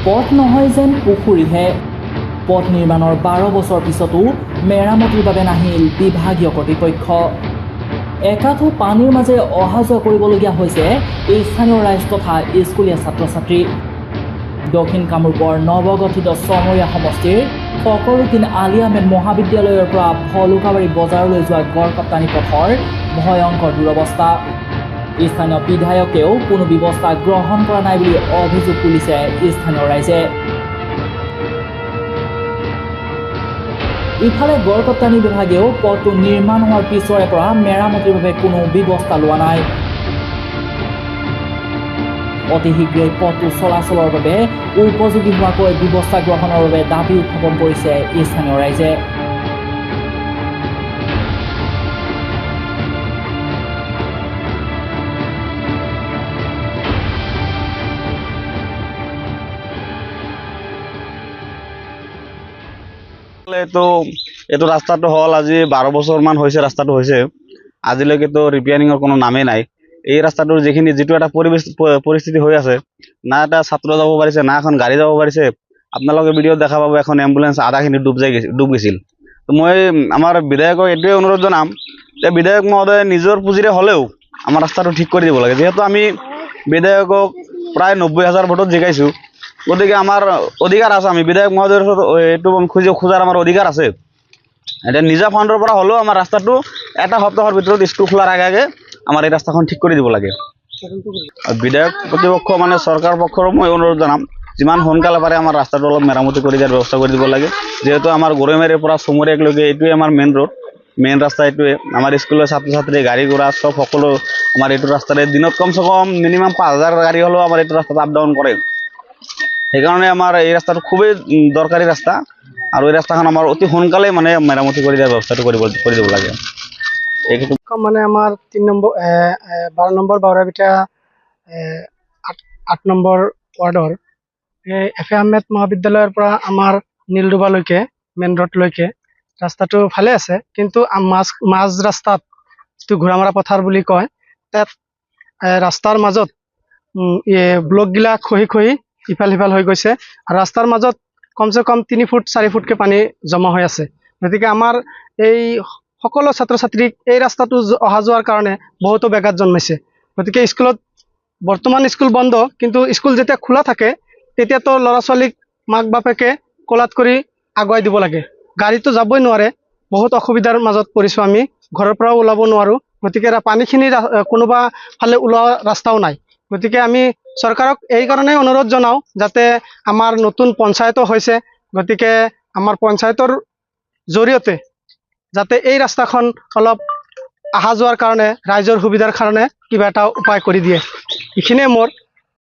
পথ নহয় যেন পুখুৰীহে। পথ নিৰ্মাণৰ 12 বছৰ পিছতো মেৰামতিৰ বাবে নাহিল বিভাগীয় কৰ্তৃপক্ষ। একাঠু পানীৰ মাজেৰে অহা যোৱা কৰিবলগীয়া হৈছে এই স্থানীয় ৰাইজ তথা স্কুলীয়া ছাত্ৰ ছাত্ৰী। দক্ষিণ কামৰূপৰ নৱগঠিত চমৰীয়া সমষ্টিৰ ফকৰুদ্দিন আলী আহমেদ মহাবিদ্যালয়ৰ পৰা ভলুকাবাৰী বজাৰলৈ যোৱা গড়কাপ্তানি পথৰ ভয়ংকৰ দুৰৱস্থা। স্থানীয় বিধায়কেও কোনো ব্যৱস্থা গ্ৰহণ কৰা নাই বুলি অভিযোগ তুলিছে স্থানীয় ৰাইজে। ইফালে গড়কাপ্তানি বিভাগেও পথটো নিৰ্মাণ হোৱাৰ পিছৰে পৰা মেৰামতিৰ বাবে কোনো ব্যৱস্থা লোৱা নাই। অতি শীঘ্ৰেই পথটো চলাচলৰ বাবে উপযোগী হোৱাকৈ ব্যৱস্থা গ্ৰহণৰ বাবে দাবী উত্থাপন কৰিছে স্থানীয় ৰাইজে। এইটো ৰাস্তাটো হ'ল আজি 12 বছৰমান হৈছে। ৰাস্তাটো হৈছে আজিলৈকেতো ৰিপেয়াৰিঙৰ কোনো নামেই নাই। এই ৰাস্তাটোৰ যিটো এটা পৰিস্থিতি হৈ আছে, না এটা ছাত্ৰ যাব পাৰিছে, না এখন গাড়ী যাব পাৰিছে। আপোনালোকে ভিডিঅ'ত দেখা পাব এখন এম্বুলেঞ্চ আধাখিনি ডুব গৈছিল। তো মই আমাৰ বিধায়কক এইটোৱে অনুৰোধ জনাম যে বিধায়ক মহোদয়ে নিজৰ পুঁজিৰে হ'লেও আমাৰ ৰাস্তাটো ঠিক কৰি দিব লাগে। যিহেতু আমি বিধায়কক প্ৰায় 90,000 ভোটত জিকাইছোঁ, গতিকে আমাৰ অধিকাৰ আছে। আমি বিধায়ক মহোদয়ৰ এইটো খোজাৰ আমাৰ অধিকাৰ আছে। এতিয়া নিজা ফাণ্ডৰ পৰা হ'লেও আমাৰ ৰাস্তাটো এটা সপ্তাহৰ ভিতৰত স্কুল খোলাৰ আগে আমাৰ এই ৰাস্তাখন ঠিক কৰি দিব লাগে। বিধায়ক কৰ্তৃপক্ষ মানে চৰকাৰ পক্ষৰো মই অনুৰোধ জনাম, যিমান সোনকালে পাৰে আমাৰ ৰাস্তাটো অলপ মেৰামতি কৰি দিয়াৰ ব্যৱস্থা কৰি দিব লাগে। যিহেতু আমাৰ গৰৈমাৰীৰ পৰা চমৰীয়ালৈকে এইটোৱে আমাৰ মেইন ৰাস্তা এইটোৱে। আমাৰ স্কুলৰ ছাত্ৰ ছাত্ৰী, গাড়ী ঘোঁৰা সকলো আমাৰ এইটো ৰাস্তাৰে দিনত কমচে কম মিনিমাম 5,000 গাড়ী হ'লেও আমাৰ এইটো ৰাস্তাত আপ ডাউন কৰে। সেইকাৰণে আমাৰ এই ৰাস্তাটো খুবেই দৰকাৰী ৰাস্তা, আৰু এই ৰাস্তাখন আমাৰ অতি সোনকালে মানে মেৰামতি কৰি দিয়াৰ ব্যৱস্থাটো কৰি দিব লাগে। মানে আমাৰ 12 নম্বৰ বাউৰাবিটা 8 নম্বৰ ৱাৰ্ডৰ এফ এ আহমেদ মহাবিদ্যালয়ৰ পৰা আমাৰ নীলডুবালৈকে মেইন ৰোডলৈকে ৰাস্তাটো ভালে আছে, কিন্তু মাজ ৰাস্তাত যিটো ঘোঁৰামৰা পথাৰ বুলি কয়, তাত ৰাস্তাৰ মাজত ব্লকগিলা খহি ইফাল সিফাল হৈ গৈছে, আৰু ৰাস্তাৰ মাজত কমচে কম 3 ফুট 4 ফুটকৈ পানী জমা হৈ আছে। গতিকে আমাৰ এই সকলো ছাত্ৰ ছাত্ৰীক এই ৰাস্তাটো অহা যোৱাৰ কাৰণে বহুতো ব্যাঘাত জন্মাইছে। গতিকে স্কুলত বৰ্তমান স্কুল বন্ধ, কিন্তু স্কুল যেতিয়া খোলা থাকে তেতিয়াতো ল'ৰা ছোৱালীক মাক বাপেকে কোলাত কৰি আগুৱাই দিব লাগে। গাড়ীটো যাবই নোৱাৰে, বহুত অসুবিধাৰ মাজত পৰিছোঁ আমি, ঘৰৰ পৰাও ওলাব নোৱাৰোঁ। গতিকে পানীখিনি কোনোবা ফালে ওলোৱা ৰাস্তাও নাই। গতিকে আমি চৰকাৰক এই কাৰণে অনুৰোধ জনাওঁ যাতে আমাৰ নতুন পঞ্চায়তো হৈছে, গতিকে আমাৰ পঞ্চায়তৰ জৰিয়তে যাতে এই ৰাস্তাখন অলপ অহা যোৱাৰ কাৰণে, ৰাইজৰ সুবিধাৰ কাৰণে কিবা এটা উপায় কৰি দিয়ে। এইখিনিয়ে মোৰ